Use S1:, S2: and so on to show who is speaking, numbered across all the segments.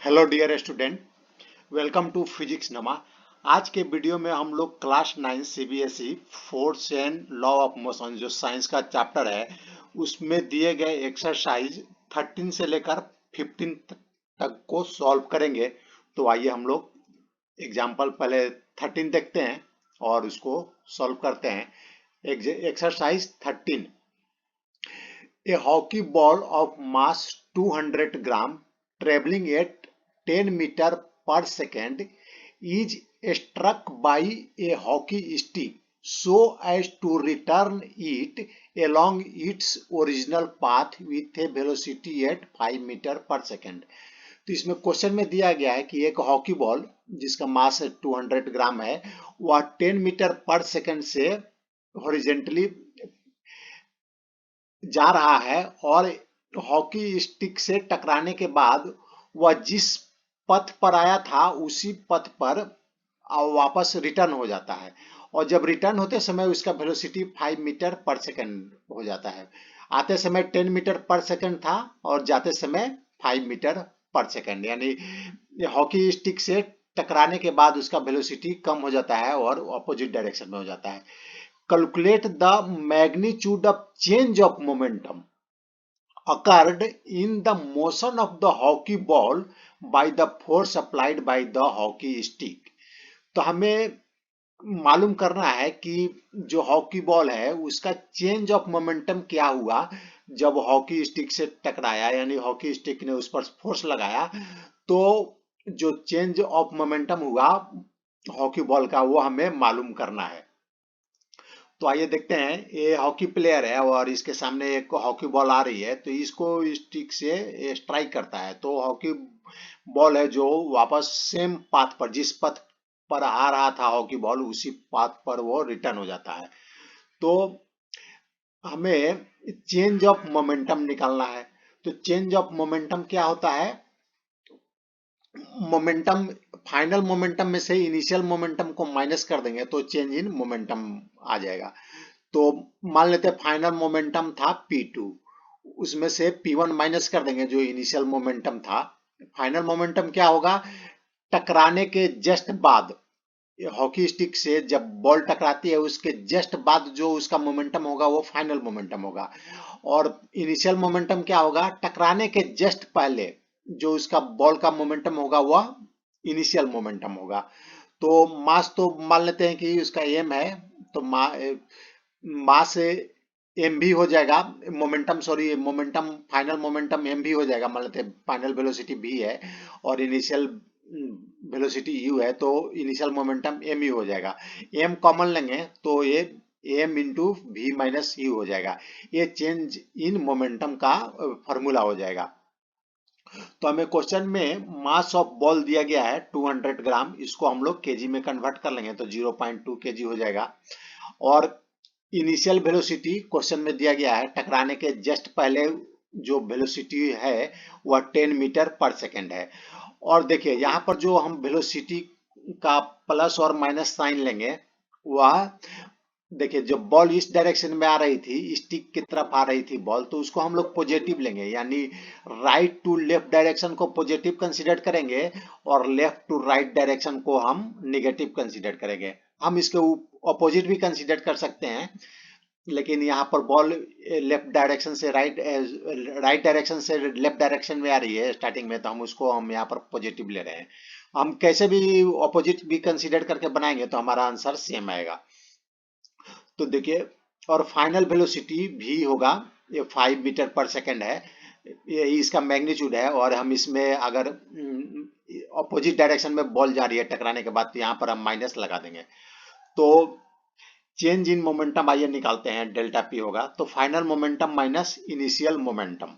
S1: Hello dear student, welcome to physics नमा। आज के वीडियो में हम लोग class 9 CBSE force and law of motion जो साइंस का चैप्टर है उसमें दिए गए एक्सरसाइज 13 से लेकर 15 तक को सॉल्व करेंगे। तो आइए हम लोग एग्जाम्पल पहले 13 देखते हैं और उसको सॉल्व करते हैं। Exercise 13, a hockey ball of mass 200 gram traveling at 10 meter per second is struck by a hockey stick so as to return it along its original path with a velocity at 5 meter per second। तो इसमें question में दिया गया है कि एक hockey ball जिसका मास 200 ग्राम है वह 10 मीटर पर सेकंड से हॉरिजेंटली जा रहा है और हॉकी स्टिक से टकराने के बाद वह जिस पथ पर आया था उसी पथ पर वापस रिटर्न हो जाता है और जब रिटर्न होते समय उसका वेलोसिटी 5 मीटर पर सेकंड हो जाता है। आते समय 10 मीटर पर सेकंड था और जाते समय 5 मीटर पर सेकंड, यानी हॉकी स्टिक से टकराने के बाद उसका वेलोसिटी कम हो जाता है और ऑपोजिट डायरेक्शन में हो जाता है। Calculate the magnitude of change of momentum occurred in the motion of the hockey ball by the force applied by the hockey stick। तो हमें मालूम करना है कि जो हॉकी बॉल है उसका चेंज ऑफ मोमेंटम क्या हुआ जब हॉकी स्टिक से टकराया, यानी हॉकी स्टिक ने उस पर फोर्स लगाया तो जो चेंज ऑफ मोमेंटम हुआ हॉकी बॉल का वो हमें मालूम करना है। तो आइए देखते हैं, ये हॉकी प्लेयर है और इसके सामने एक हॉकी बॉल आ रही है तो इसको स्टिक से स्ट्राइक करता है तो हॉकी बॉल है जो वापस सेम पाथ पर, जिस पथ पर आ रहा था हॉकी बॉल उसी पाथ पर वो रिटर्न हो जाता है। तो हमें चेंज ऑफ मोमेंटम निकालना है। तो चेंज ऑफ मोमेंटम क्या होता है? मोमेंटम, फाइनल मोमेंटम में से इनिशियल मोमेंटम को माइनस कर देंगे तो चेंज इन मोमेंटम आ जाएगा। तो मान लेते हैं फाइनल मोमेंटम था P2, उसमें से P1 माइनस कर देंगे जो इनिशियल मोमेंटम था। फाइनल मोमेंटम क्या होगा? टकराने के जस्ट बाद, हॉकी स्टिक से जब बॉल टकराती है उसके जस्ट बाद जो उसका मोमेंटम होगा वो फाइनल मोमेंटम होगा। और इनिशियल मोमेंटम क्या होगा? टकराने के जस्ट पहले जो उसका बॉल का मोमेंटम होगा वह इनिशियल मोमेंटम होगा। तो मास तो मान लेते हैं कि उसका एम है तो मास एम भी हो जाएगा, momentum sorry momentum final momentum m भी हो जाएगा। मान लेते हैं फाइनल वेलोसिटी भी है और इनिशियल वेलोसिटी यू है तो इनिशियल मोमेंटम एम ही हो जाएगा। एम कॉमन लेंगे तो ये m into v minus u हो जाएगा। ये चेंज इन मोमेंटम का फॉर्मूला हो जाएगा। तो हमें क्वेश्चन में मास ऑफ बॉल दिया गया है 200 ग्राम, इसको हम लोग केजी में कन्वर्ट कर लेंगे तो 0.2 केजी हो जाएगा। और इनिशियल वेलोसिटी क्वेश्चन में दिया गया है, टकराने के जस्ट पहले जो वेलोसिटी है वह 10 मीटर पर सेकेंड है। और देखिए यहाँ पर जो हम वेलोसिटी का प्लस और माइनस साइन लेंगे वह, देखिए जब बॉल इस डायरेक्शन में आ रही थी, स्टिक की तरफ आ रही थी बॉल, तो उसको हम लोग पॉजिटिव लेंगे, यानी राइट टू लेफ्ट डायरेक्शन को पॉजिटिव कंसीडर करेंगे और लेफ्ट टू राइट डायरेक्शन को हम नेगेटिव कंसीडर करेंगे। हम इसके अपोजिट भी कंसीडर कर सकते हैं, लेकिन यहाँ पर बॉल लेफ्ट डायरेक्शन से राइट डायरेक्शन से लेफ्ट डायरेक्शन में आ रही है स्टार्टिंग में, तो हम यहाँ पर पॉजिटिव ले रहे हैं। हम कैसे भी अपोजिट भी कंसीडर करके बनाएंगे तो हमारा आंसर सेम आएगा। तो देखिए, और फाइनल वेलोसिटी भी होगा, ये 5 मीटर पर सेकेंड है, ये इसका मैग्नीट्यूड है। और हम इसमें अगर अपोजिट डायरेक्शन में बॉल जा रही है टकराने के बाद तो यहाँ पर हम माइनस लगा देंगे। तो चेंज इन मोमेंटम आइए निकालते हैं, डेल्टा पी होगा तो final momentum minus initial momentum.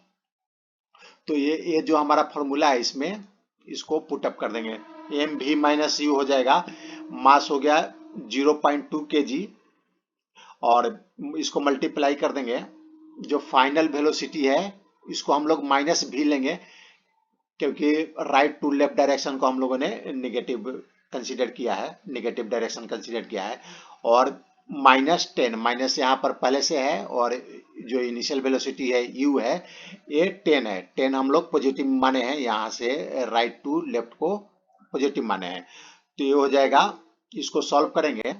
S1: तो ये जो हमारा फॉर्मूला है इसमें इसको पुटअप कर देंगे, एम भी माइनस यू हो जाएगा। मास हो गया 0.2 केजी और इसको मल्टीप्लाई कर देंगे, जो फाइनल वेलोसिटी है इसको हम लोग माइनस भी लेंगे क्योंकि राइट टू लेफ्ट डायरेक्शन को हम लोगों ने नेगेटिव कंसीडर किया है, नेगेटिव डायरेक्शन कंसीडर किया है। और -10, माइनस यहाँ पर पहले से है और जो इनिशियल वेलोसिटी है u है ये 10 है। 10 हम लोग पॉजिटिव माने हैं, यहाँ से राइट टू लेफ्ट को पॉजिटिव माने हैं। तो ये हो जाएगा, इसको सॉल्व करेंगे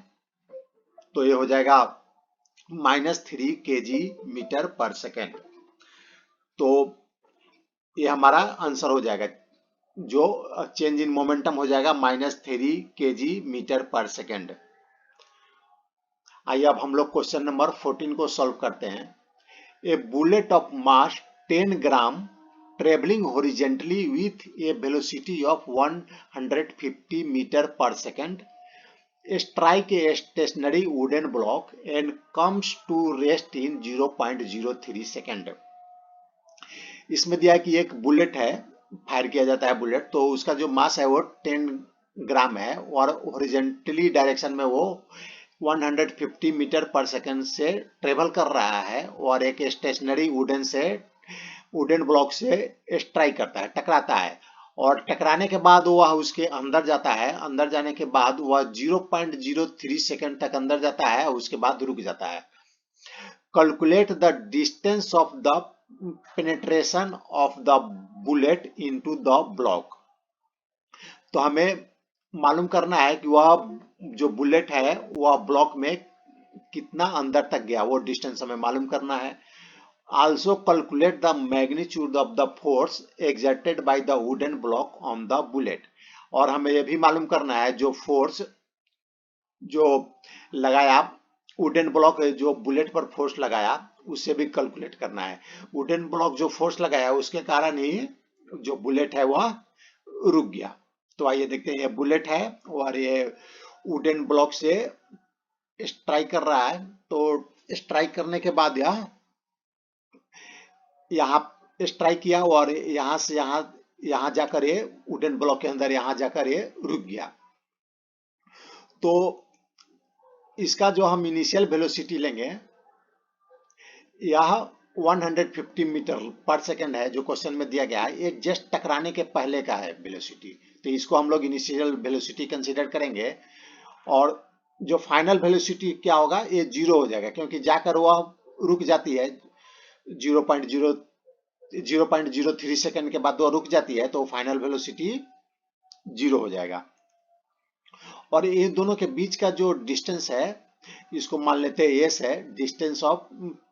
S1: तो ये हो जाएगा -3 kg मीटर पर सेकेंड। तो ये हमारा आंसर हो जाएगा, जो चेंज इन मोमेंटम हो जाएगा -3 kg मीटर पर सेकेंड। आइए अब हम लोग क्वेश्चन नंबर 14 को सॉल्व करते हैं। A bullet of mass 10 gram travelling horizontally with a velocity of 150 metre per second strike a stationary wooden block and comes to rest in 0.03 second. इसमें दिया है कि एक बुलेट है, फायर किया जाता है बुलेट, तो उसका जो मास है वो 10 ग्राम है और हॉरिजेंटली डायरेक्शन में वो 150 मीटर पर सेकेंड से ट्रेवल कर रहा है और एक स्टेशनरी वुडन ब्लॉक से स्ट्राइक करता है, टकराता है और टकराने के बाद वह उसके अंदर जाता है। अंदर जाने के बाद वह 0.03 सेकेंड तक अंदर जाता है, उसके बाद रुक जाता है। Calculate the distance of the penetration of the bullet into the block. तो हमें मालूम करना है कि वह जो बुलेट है वह ब्लॉक में कितना अंदर तक गया, वो डिस्टेंस हमें मालूम करना है। Also calculate the magnitude of the force exerted by the wooden block on the bullet। और हमें यह भी मालूम करना है जो फोर्स जो लगाया वुडन ब्लॉक, जो बुलेट पर फोर्स लगाया उससे भी कैलकुलेट करना है। वुडन ब्लॉक जो फोर्स लगाया उसके कारण ही जो बुलेट है वह रुक गया। तो आइए देखते हैं, ये बुलेट है और ये वुडन ब्लॉक से स्ट्राइक कर रहा है। तो स्ट्राइक करने के बाद यहाँ स्ट्राइक किया और यहाँ से यहाँ जाकर ये वुडन ब्लॉक के अंदर यहाँ जाकर ये रुक गया। तो इसका जो हम इनिशियल वेलोसिटी लेंगे यह 150 मीटर पर सेकेंड है, जो क्वेश्चन में दिया गया है। ये जस्ट टकराने के पहले का है वेलोसिटी, तो इसको हम लोग इनिशियल वेलोसिटी कंसीडर करेंगे और जो फाइनल वेलोसिटी क्या होगा ये 0 हो जाएगा, क्योंकि जाकर वह रुक जाती है 0.03 सेकेंड के बाद वो रुक जाती है, तो फाइनल वेलोसिटी 0 हो जाएगा। और ये दोनों के बीच का जो डिस्टेंस है इसको मान लेते हैं एस है, डिस्टेंस ऑफ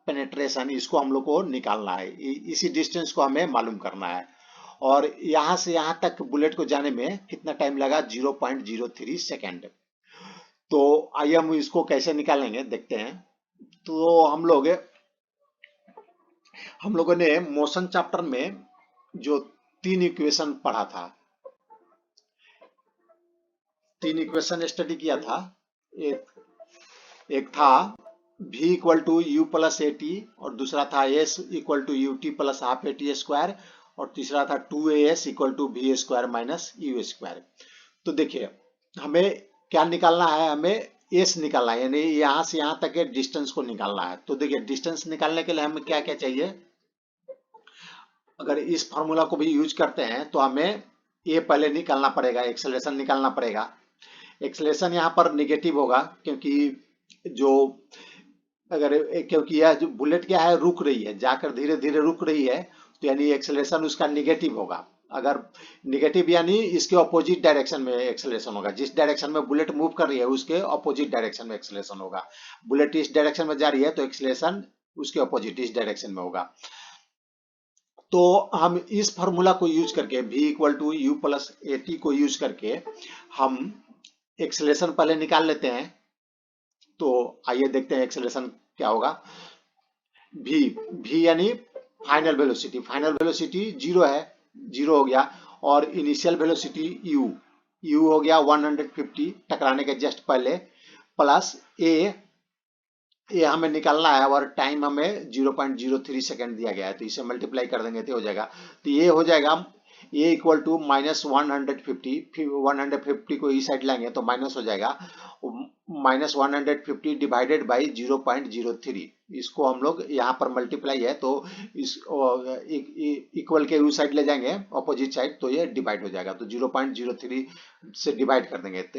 S1: पेनिट्रेशन, इसको हम लोग को निकालना है। इसी डिस्टेंस को हमें मालूम करना है और यहाँ से यहाँ तक बुलेट को जाने में कितना टाइम लगा, 0.03 सेकेंड। तो आइए हम इसको कैसे निकालेंगे देखते हैं। तो हम लोगों ने मोशन चैप्टर में जो 3 इक्वेशन पढ़ा था, 3 इक्वेशन स्टडी किया था। एक था v equal to u plus a t और दूसरा था s equal to u t plus half a t square और तीसरा था 2as equal to v square minus u square. तो देखिए हमें क्या निकालना है, हमें s निकालना है, यानी यहाँ से यहाँ तक के डिस्टेंस को निकालना है। तो देखिए डिस्टेंस निकालने के लिए हमें क्या क्या चाहिए, अगर इस फॉर्मूला को भी यूज करते हैं तो हमें ये पहले निकालना पड़ेगा, एक्सेलरेशन निकालना पड़ेगा। एक्सेलरेशन यहाँ पर निगेटिव होगा क्योंकि यह जो बुलेट क्या है रुक रही है, जाकर धीरे धीरे रुक रही है, तो यानी एक्सेलरेशन उसका निगेटिव होगा। अगर निगेटिव यानी इसके ऑपोजिट डायरेक्शन में एक्सेलरेशन होगा, जिस डायरेक्शन में बुलेट मूव कर रही है उसके ऑपोजिट डायरेक्शन में एक्सेलरेशन होगा। बुलेट इस डायरेक्शन में जा रही है तो एक्सेलरेशन उसके ऑपोजिट इस डायरेक्शन में होगा। तो हम इस फॉर्मूला को यूज करके v equal to u plus a t को यूज करके हम एक्सेलरेशन पहले निकाल लेते हैं। तो आइए देखते हैं एक्सेलरेशन क्या होगा। v यानी फाइनल वेलोसिटी 0 है, 0 हो गया और इनिशियल वेलोसिटी u हो गया 150 टकराने के जस्ट पहले, प्लस ये हमें निकालना है और टाइम हमें 0.03 सेकेंड दिया गया है, तो इसे मल्टीप्लाई कर देंगे तो हो जाएगा। तो ये हो जाएगा ए इक्वल टू -150, 150 को इस साइड लाएंगे तो माइनस हो जाएगा, -150 डिवाइडेड बाई 0.03, इसको हम लोग यहाँ पर मल्टीप्लाई है तो इस इक्वल के उस साइड ले जाएंगे अपोजिट साइड तो ये डिवाइड हो जाएगा, तो 0.03 से डिवाइड कर देंगे तो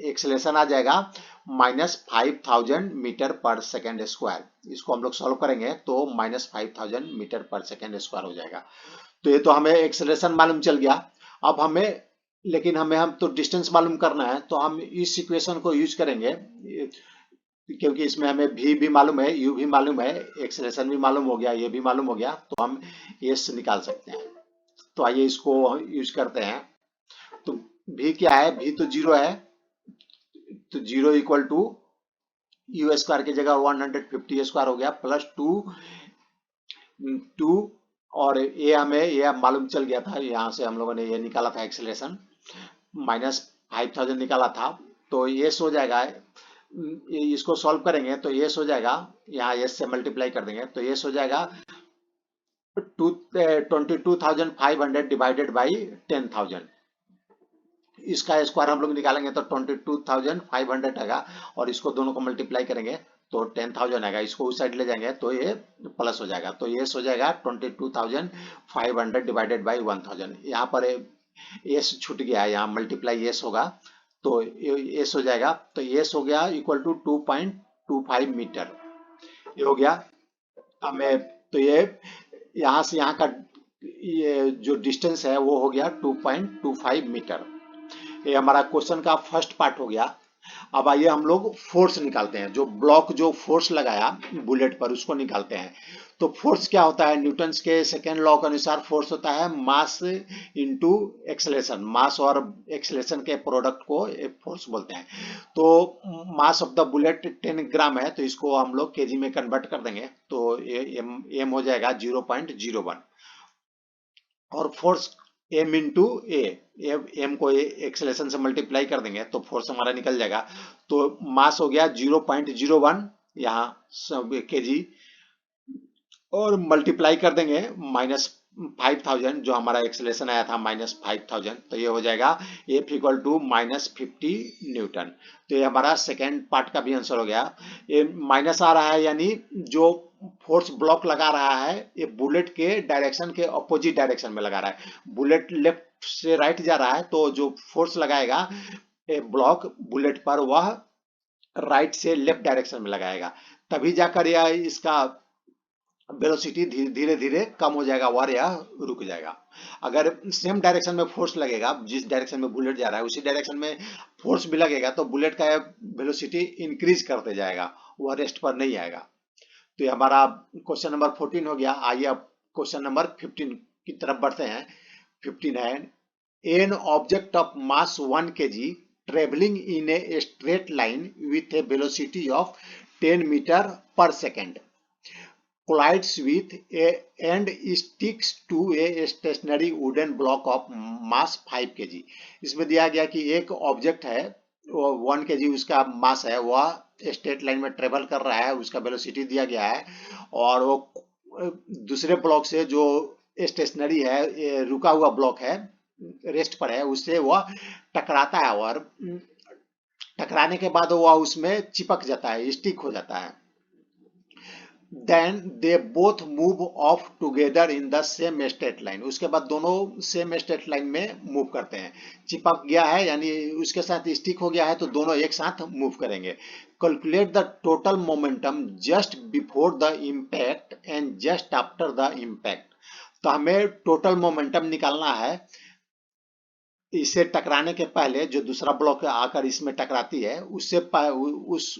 S1: एक्सेलेरेशन आ जाएगा -5000 मीटर पर सेकेंड स्क्वायर। इसको हम लोग सॉल्व करेंगे तो -5000 मीटर पर सेकेंड स्क्वायर हो जाएगा। तो ये तो हमें एक्सेलरेशन मालूम चल गया। अब हमें लेकिन हम तो डिस्टेंस मालूम करना है, तो हम इस इक्वेशन को यूज करेंगे क्योंकि इसमें हमें v भी मालूम है, u भी मालूम है, एक्सेलरेशन भी मालूम हो गया, ये भी मालूम हो गया, तो हम s निकाल सकते हैं। तो आइए इसको यूज करते हैं। तो v क्या है, v तो 0 है, तो 0 इक्वल टू यू स्क्वायर की जगह 150 स्क्वायर हो गया प्लस 2 और ये हमें ये मालूम चल गया था, यहाँ से हम लोगों ने ये निकाला था एक्सेलरेशन -5000 निकाला था, तो ये हो जाएगा, इसको सॉल्व करेंगे तो ये हो जाएगा, यहाँ ये से मल्टीप्लाई कर देंगे तो ये हो जाएगा 22,500 डिवाइडेड बाई 10,000, इसका स्क्वायर हम लोग निकालेंगे तो 22,500 आएगा और इसको दोनों को मल्टीप्लाई करेंगे तो 10,000 आएगा, इसको उस साइड ले जाएंगे तो ये प्लस हो जाएगा, तो ये हो जाएगा 22,500 डिवाइडेड बाई 1000, यहाँ पर एस छूट गया है, यहाँ मल्टीप्लाई एस होगा तो एस हो जाएगा, तो एस हो गया इक्वल टू 2.25 मीटर, ये हो गया हमें। तो ये यहाँ से यहाँ का ये जो डिस्टेंस है वो हो गया 2.25 मीटर। ये हमारा क्वेश्चन का फर्स्ट पार्ट हो गया। अब आइए हम लोग फोर्स निकालते हैं, जो ब्लॉक जो फोर्स लगाया बुलेट पर उसको निकालते हैं। तो फोर्स क्या होता है, न्यूटन के सेकेंड लॉ के अनुसार फोर्स होता है मास इनटू एक्सेलरेशन, मास और एक्सेलरेशन के प्रोडक्ट को फोर्स बोलते हैं। तो मास ऑफ द बुलेट 10 ग्राम है, तो इसको हम लोग केजी में कन्वर्ट कर देंगे तो एम हो जाएगा 0.01 और फोर्स एम इंटू एम को एक्सेलरेशन से मल्टीप्लाई कर देंगे तो फोर्स हमारा निकल जाएगा। तो मास हो गया 0.01 यहाँ केजी और मल्टीप्लाई कर देंगे -5000 जो हमारा एक्सेलरेशन आया था -5000, तो ये हो जाएगा F इक्वल टू -50 न्यूटन। तो ये हमारा सेकेंड पार्ट का भी आंसर हो गया। ये माइनस आ रहा है यानी जो फोर्स ब्लॉक लगा रहा है ये बुलेट के डायरेक्शन के अपोजिट डायरेक्शन में लगा रहा है, बुलेट लेफ्ट से राइट जा रहा है तो जो फोर्स लगाएगा ब्लॉक बुलेट पर वह राइट से लेफ्ट डायरेक्शन में लगाएगा, तभी जाकर यह इसका वेलोसिटी धीरे धीरे कम हो जाएगा और यह रुक जाएगा। अगर सेम डायरेक्शन में फोर्स लगेगा, जिस डायरेक्शन में बुलेट जा रहा है उसी डायरेक्शन में फोर्स भी लगेगा तो बुलेट का वेलोसिटी इंक्रीज करते जाएगा, वह रेस्ट पर नहीं आएगा। तो ये हमारा क्वेश्चन नंबर 14 हो गया। आइए अब क्वेश्चन नंबर 15 की तरफ बढ़ते हैं। 15 है, an object of mass 1 kg travelling in a straight line with a velocity of 10 metre per second collides with a and sticks to a stationary wooden block of mass 5 kg। इसमें दिया गया कि एक ऑब्जेक्ट है वो 1 kg उसका मास है, वह स्ट्रेट लाइन में ट्रेवल कर रहा है, उसका वेलोसिटी दिया गया है और वो दूसरे ब्लॉक से जो स्टेशनरी है रुका हुआ ब्लॉक है रेस्ट पर है उससे वह टकराता है और टकराने के बाद वह उसमें चिपक जाता है, स्टिक हो जाता है। Then they both move off together in the same straight line। उसके बाद दोनों सेम स्ट्रेट लाइन में मूव करते हैं, चिपक गया है यानी उसके साथ स्टिक हो गया है तो दोनों एक साथ मूव करेंगे। Calculate the total momentum just before the impact and just after the impact. तो हमें टोटल मोमेंटम निकालना है इसे टकराने के पहले, जो दूसरा ब्लॉक आकर इसमें टकराती है उससे उस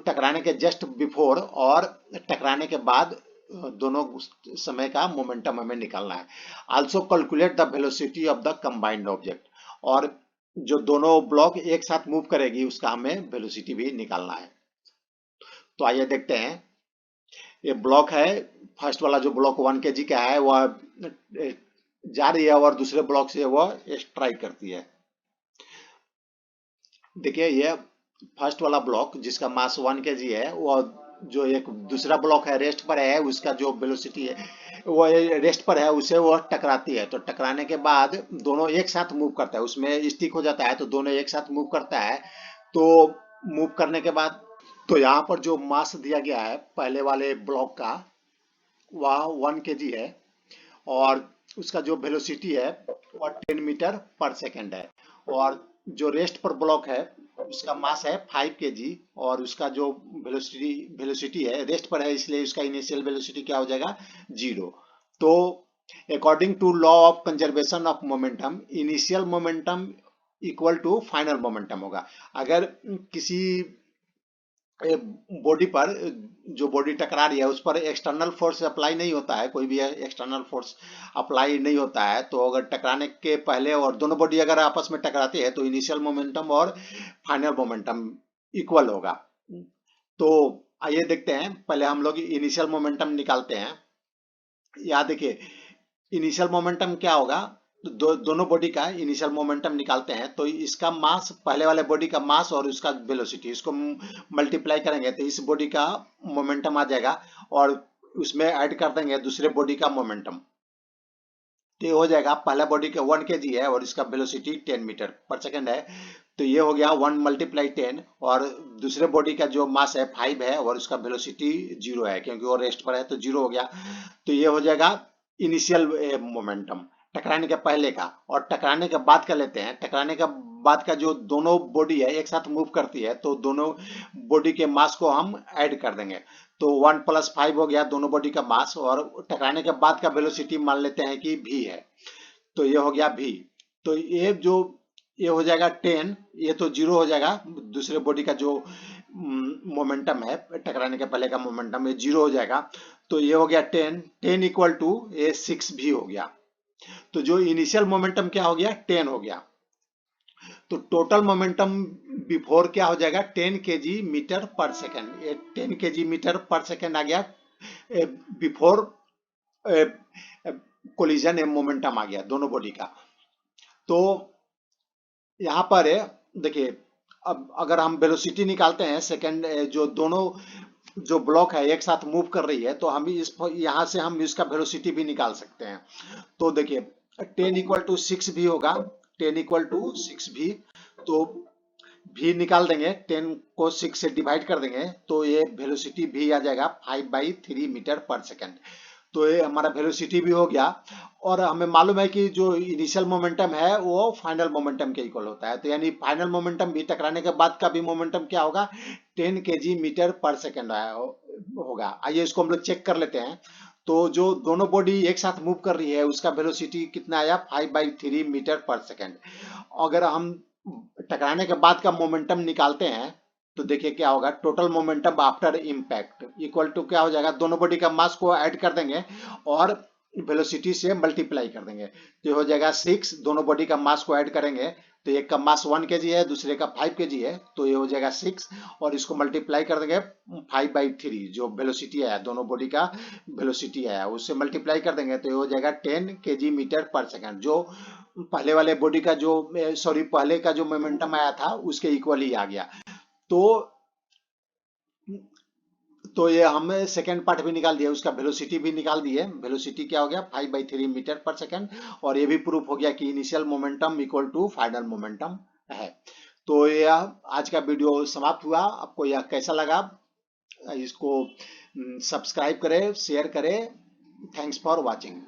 S1: टकराने के जस्ट बिफोर और टकराने के बाद दोनों समय का मोमेंटम हमें निकालना है। Also calculate the velocity of the combined object, और जो दोनों ब्लॉक एक साथ मूव करेगी उसका हमें वेलोसिटी भी निकालना है। तो आइए देखते हैं, ये ब्लॉक है, फर्स्ट वाला जो ब्लॉक 1 kg का है वह जा रही है और दूसरे ब्लॉक से वह स्ट्राइक करती है। देखिए ये फर्स्ट वाला ब्लॉक जिसका मास 1 kg है वह जो एक दूसरा ब्लॉक है रेस्ट पर है, उसका जो वेलोसिटी है वो रेस्ट पर है, उसे वो टकराती है। तो टकराने के बाद दोनों एक साथ मूव करता है, उसमें स्टिक हो जाता है, तो दोनों एक साथ मूव करता है। तो मूव करने के बाद तो यहाँ पर जो मास दिया गया है पहले वाले ब्लॉक का वह 1 kg है, और उसका जो वेलोसिटी है वह 10 मीटर पर सेकेंड है। और जो रेस्ट पर ब्लॉक है उसका मास है 5 kg, और उसका जो वेलोसिटी वेलोसिटी है रेस्ट पर है, इसलिए उसका इनिशियल वेलोसिटी क्या हो जाएगा, 0। तो according to law of conservation of momentum, initial momentum equal to final momentum होगा। अगर किसी बॉडी पर, जो बॉडी टकरा रही है उस पर एक्सटर्नल फोर्स अप्लाई नहीं होता है, कोई भी एक्सटर्नल फोर्स अप्लाई नहीं होता है, तो अगर टकराने के पहले और दोनों बॉडी अगर आपस में टकराती है तो इनिशियल मोमेंटम और फाइनल मोमेंटम इक्वल होगा। तो आइए देखते हैं, पहले हम लोग इनिशियल मोमेंटम निकालते हैं। यहाँ देखिए इनिशियल मोमेंटम क्या होगा, दोनों बॉडी का इनिशियल मोमेंटम निकालते हैं। तो इसका मास, पहले वाले बॉडी का मास और उसका वेलोसिटी, इसको मल्टीप्लाई करेंगे तो इस बॉडी का मोमेंटम आ जाएगा, और उसमें ऐड कर देंगे दूसरे बॉडी का मोमेंटम, तो ये हो जाएगा पहला बॉडी का 1 kg है और इसका वेलोसिटी 10 मीटर पर सेकेंड है, तो ये हो गया 1 × 10। और दूसरे बॉडी का जो मास है 5 है और उसका वेलोसिटी 0 है, क्योंकि वो रेस्ट पर है तो 0 हो गया। तो ये हो जाएगा इनिशियल मोमेंटम टकराने के पहले का। और टकराने के बाद का लेते हैं, टकराने के बाद का जो दोनों बॉडी है एक साथ मूव करती है, तो दोनों बॉडी के मास को हम ऐड कर देंगे, तो 1 + 5 हो गया दोनों बॉडी का मास, और टकराने के बाद का वेलोसिटी मान लेते हैं कि v है, तो ये हो गया v। तो ये हो जाएगा 10, ये तो 0 हो जाएगा, दूसरे बॉडी का जो मोमेंटम है टकराने के पहले का मोमेंटम, ये 0 हो जाएगा। तो ये हो गया 10 इक्वल टू ये 6v हो गया। तो जो इनिशियल मोमेंटम क्या हो गया, 10 हो गया। तो टोटल मोमेंटम बिफोर क्या हो जाएगा, 10 kg मीटर पर सेकेंड। ये 10 kg मीटर पर सेकेंड आ गया बिफोर कोलिजन मोमेंटम आ गया दोनों बॉडी का। तो यहाँ पर देखिए, अब अगर हम वेलोसिटी निकालते हैं सेकेंड, जो दोनों जो ब्लॉक है एक साथ मूव कर रही है, तो हम इस यहाँ से हम इसका वेलोसिटी भी निकाल सकते हैं। तो देखिए 10 इक्वल टू 6 भी होगा, 10 इक्वल टू 6 भी, तो भी निकाल देंगे, 10 को 6 से डिवाइड कर देंगे, तो ये वेलोसिटी भी आ जाएगा 5/3 मीटर पर सेकेंड। तो ये हमारा वेलोसिटी भी हो गया। और हमें मालूम है कि जो इनिशियल मोमेंटम है वो फाइनल मोमेंटम के इक्वल होता है, तो यानी फाइनल मोमेंटम भी, टकराने के बाद का भी मोमेंटम क्या होगा, 10 kg मीटर पर सेकेंड होगा। आइए इसको हम लोग चेक कर लेते हैं। तो जो दोनों बॉडी एक साथ मूव कर रही है उसका वेलोसिटी कितना आया, 5/3 मीटर पर सेकेंड। अगर हम टकराने के बाद का मोमेंटम निकालते हैं तो देखिए क्या होगा, total momentum after impact equal to क्या हो जाएगा, दोनों बॉडी का मास को ऐड कर देंगे और वेलोसिटी से मल्टीप्लाई कर देंगे, तो हो जाएगा 6। दोनों बॉडी का मास को ऐड करेंगे तो एक का मास 1 kg है, दूसरे का 5 kg है, तो ये हो जाएगा 6, और इसको मल्टीप्लाई कर देंगे 5/3, जो वेलोसिटी आया दोनों बॉडी का वेलोसिटी आया उससे मल्टीप्लाई कर देंगे, तो ये हो जाएगा 10 kg मीटर पर सेकेंड, जो पहले वाले बॉडी का जो पहले का जो मोमेंटम आया था उसके इक्वल ही आ गया। तो ये हमें सेकेंड पार्ट भी निकाल दिया, उसका वेलोसिटी भी निकाल दिए। वेलोसिटी क्या हो गया, 5/3 मीटर पर सेकेंड, और ये भी प्रूफ हो गया कि initial momentum equal to final momentum है। तो यह आज का वीडियो समाप्त हुआ। आपको यह कैसा लगा, इसको सब्सक्राइब करें, शेयर करें। Thanks for watching.